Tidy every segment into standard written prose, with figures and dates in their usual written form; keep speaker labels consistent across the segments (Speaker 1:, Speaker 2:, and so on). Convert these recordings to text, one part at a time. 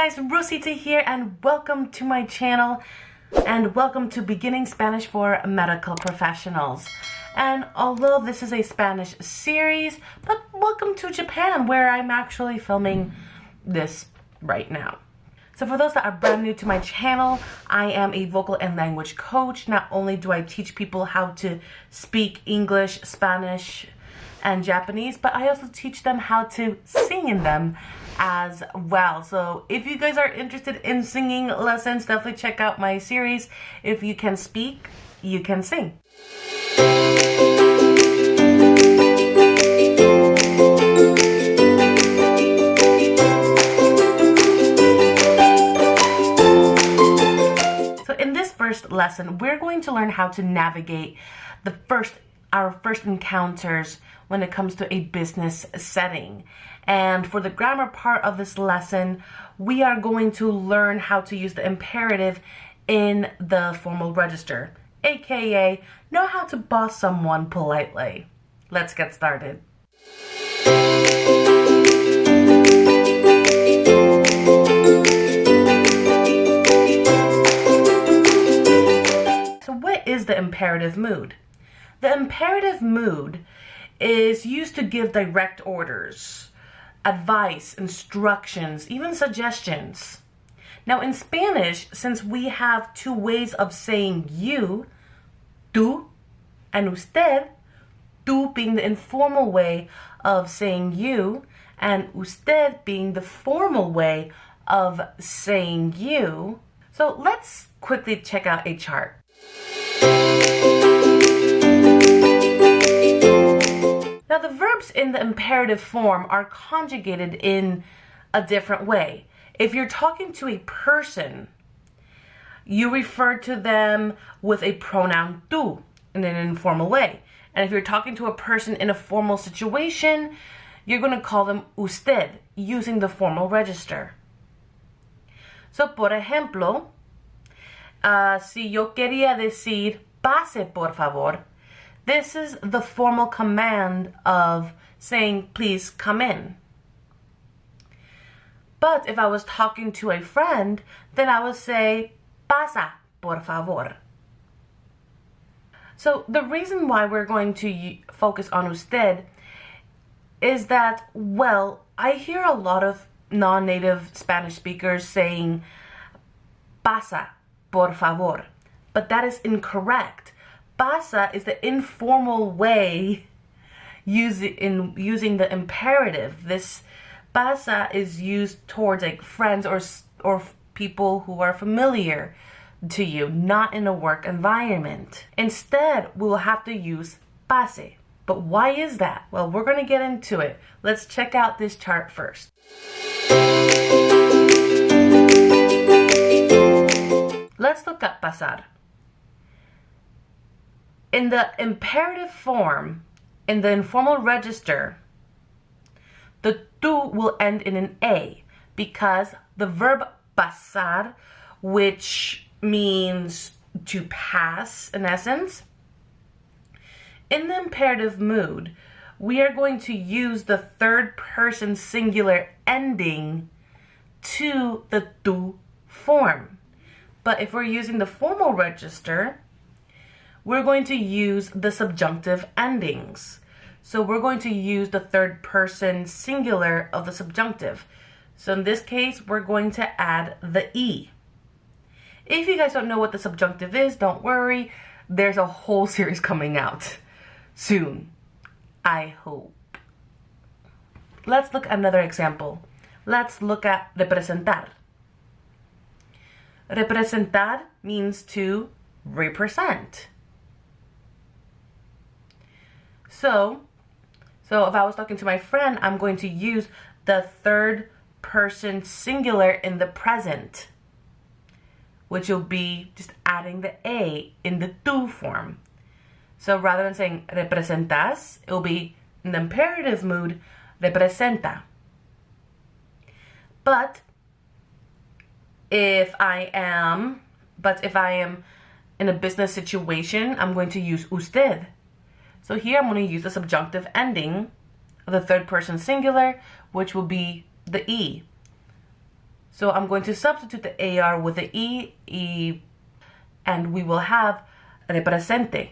Speaker 1: guys, Rosita here, and welcome to my channel, and welcome to Beginning Spanish for Medical Professionals. And although this is a Spanish series, but welcome to Japan, where I'm actually filming this right now. So for those that are brand new to my channel, I am a vocal and language coach. Not only do I teach people how to speak English, Spanish, and Japanese, but I also teach them how to sing in them as well. So if you guys are interested in singing lessons, definitely check out my series. If you can speak, you can sing. So in this first lesson, we're going to learn how to navigate our first encounters when it comes to a business setting. And for the grammar part of this lesson, we are going to learn how to use the imperative in the formal register, aka know how to boss someone politely. Let's get started. So what is the imperative mood? The imperative mood is used to give direct orders, advice, instructions, even suggestions. Now in Spanish, since we have two ways of saying you, tú and usted, tú being the informal way of saying you, and usted being the formal way of saying you. So let's quickly check out a chart. Now the verbs in the imperative form are conjugated in a different way. If you're talking to a person, you refer to them with a pronoun tú in an informal way. And if you're talking to a person in a formal situation, you're going to call them usted using the formal register. So, por ejemplo, si yo quería decir pase por favor, this is the formal command of saying, please come in. But if I was talking to a friend, then I would say, pasa, por favor. So the reason why we're going to focus on usted is that, well, I hear a lot of non-native Spanish speakers saying, pasa, por favor. But that is incorrect. Pasa is the informal way using the imperative. This pasa is used towards like friends or people who are familiar to you, not in a work environment. Instead, we'll have to use pase. But why is that? Well, we're going to get into it. Let's check out this chart first. Let's look at pasar. In the imperative form, in the informal register, the tú will end in an A because the verb pasar, which means to pass in essence, in the imperative mood, we are going to use the third person singular ending to the tú form. But if we're using the formal register, we're going to use the subjunctive endings. So we're going to use the third person singular of the subjunctive. So in this case, we're going to add the E. If you guys don't know what the subjunctive is, don't worry. There's a whole series coming out soon, I hope. Let's look at another example. Let's look at representar. Representar means to represent. So if I was talking to my friend, I'm going to use the third person singular in the present, which will be just adding the A in the tú form. So rather than saying representas, it will be in the imperative mood, representa. But if I am in a business situation, I'm going to use usted. So here I'm going to use the subjunctive ending of the third person singular, which will be the E. So I'm going to substitute the AR with the E, and we will have represente.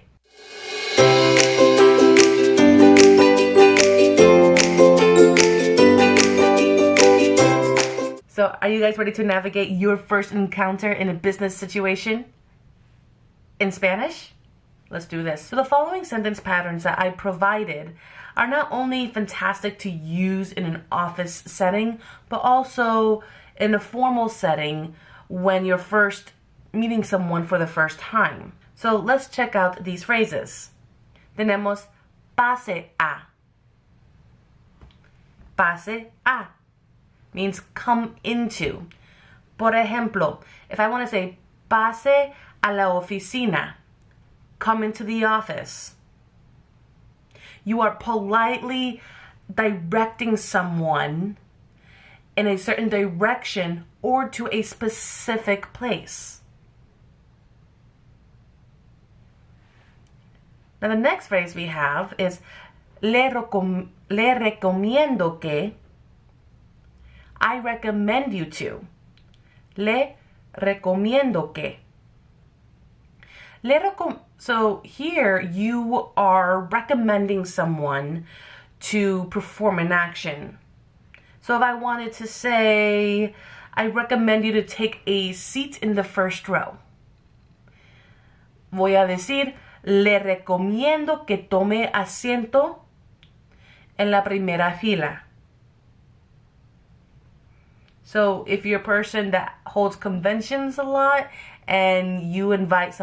Speaker 1: So are you guys ready to navigate your first encounter in a business situation in Spanish? Let's do this. So the following sentence patterns that I provided are not only fantastic to use in an office setting, but also in a formal setting when you're first meeting someone for the first time. So let's check out these phrases. Tenemos pase a. Pase a means come into. Por ejemplo, if I want to say pase a la oficina, come into the office. You are politely directing someone in a certain direction or to a specific place. Now the next phrase we have is le recomiendo que. I recommend you to. Le recomiendo que. So here you are recommending someone to perform an action. So if I wanted to say, I recommend you to take a seat in the first row. Voy a decir, le recomiendo que tome asiento en la primera fila. So if you're a person that holds conventions a lot and you invite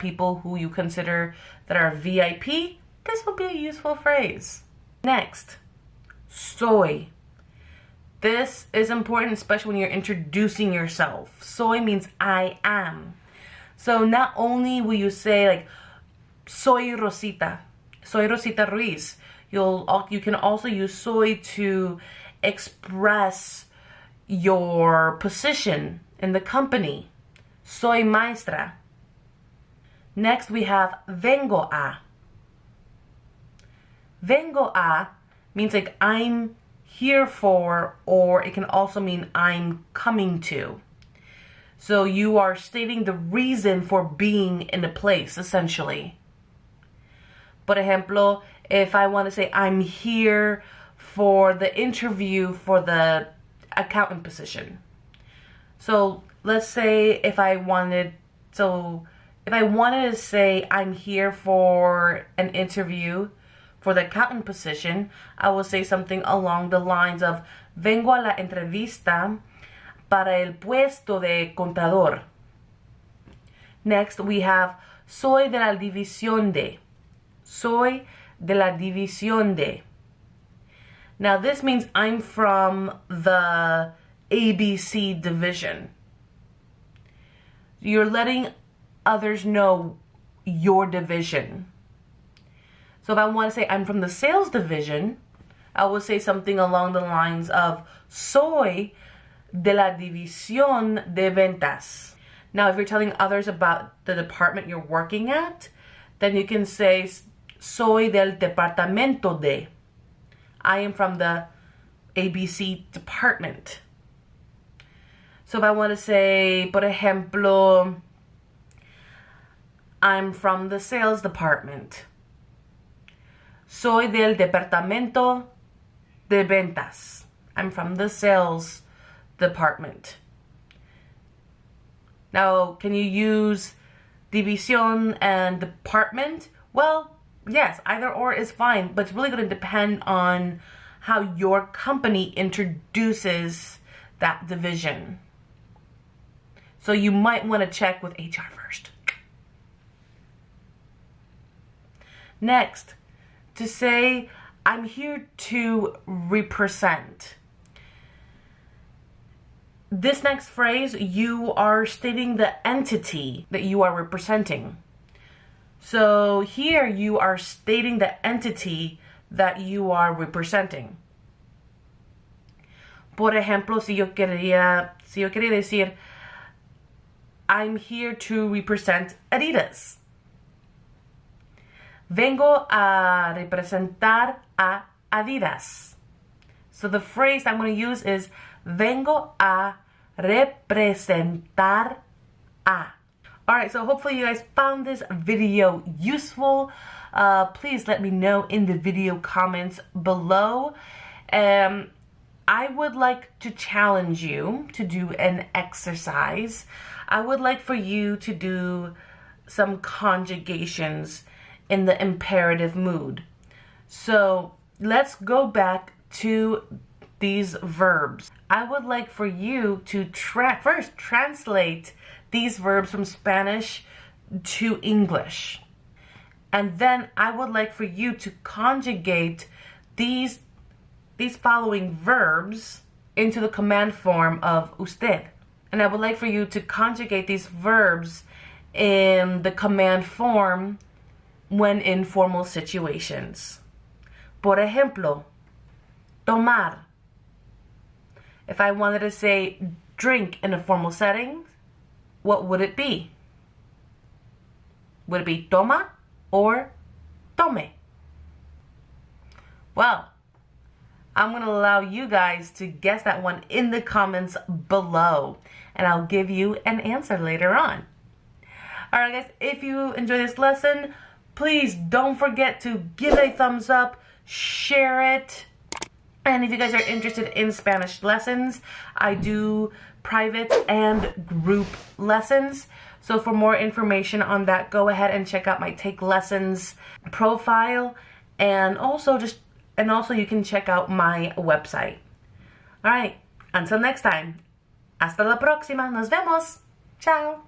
Speaker 1: people who you consider that are VIP, this will be a useful phrase. Next, soy. This is important, especially when you're introducing yourself. Soy means I am. So not only will you say like, soy Rosita Ruiz. You can also use soy to express your position in the company. Soy maestra. Next we have vengo a. Vengo a means like I'm here for, or it can also mean I'm coming to. So you are stating the reason for being in a place, essentially. Por ejemplo, if I want to say I'm here for the interview for the accountant position. So let's say if I wanted to say I'm here for an interview for the accountant position, I will say something along the lines of vengo a la entrevista para el puesto de contador. Next we have soy de la división de. Soy de la división de. Now this means I'm from the ABC division. You're letting others know your division. So if I want to say I'm from the sales division, I will say something along the lines of soy de la división de ventas. Now if you're telling others about the department you're working at, then you can say soy del departamento de. I am from the ABC department. So if I want to say, por ejemplo, I'm from the sales department. Soy del departamento de ventas. I'm from the sales department. Now, can you use división and department? Well, yes, either or is fine, but it's really going to depend on how your company introduces that division. So you might want to check with HR first. Next, to say, I'm here to represent. This next phrase, you are stating the entity that you are representing. So here you are stating the entity that you are representing. Por ejemplo, si yo quería decir, I'm here to represent Adidas. Vengo a representar a Adidas. So the phrase I'm going to use is vengo a representar a. Alright, so hopefully you guys found this video useful. Please let me know in the video comments below. I would like to challenge you to do an exercise. I would like for you to do some conjugations in the imperative mood. So let's go back to these verbs. I would like for you to first translate these verbs from Spanish to English. And then I would like for you to conjugate these following verbs into the command form of usted. And I would like for you to conjugate these verbs in the command form when in formal situations. Por ejemplo, tomar. If I wanted to say drink in a formal setting, what would it be? Would it be toma or tome? Well, I'm going to allow you guys to guess that one in the comments below, and I'll give you an answer later on. Alright guys, if you enjoyed this lesson, please don't forget to give it a thumbs up, share it, and if you guys are interested in Spanish lessons, I do private and group lessons. So for more information on that, go ahead and check out my Take Lessons profile, and also you can check out my website. Alright, until next time. Hasta la próxima. Nos vemos. Ciao.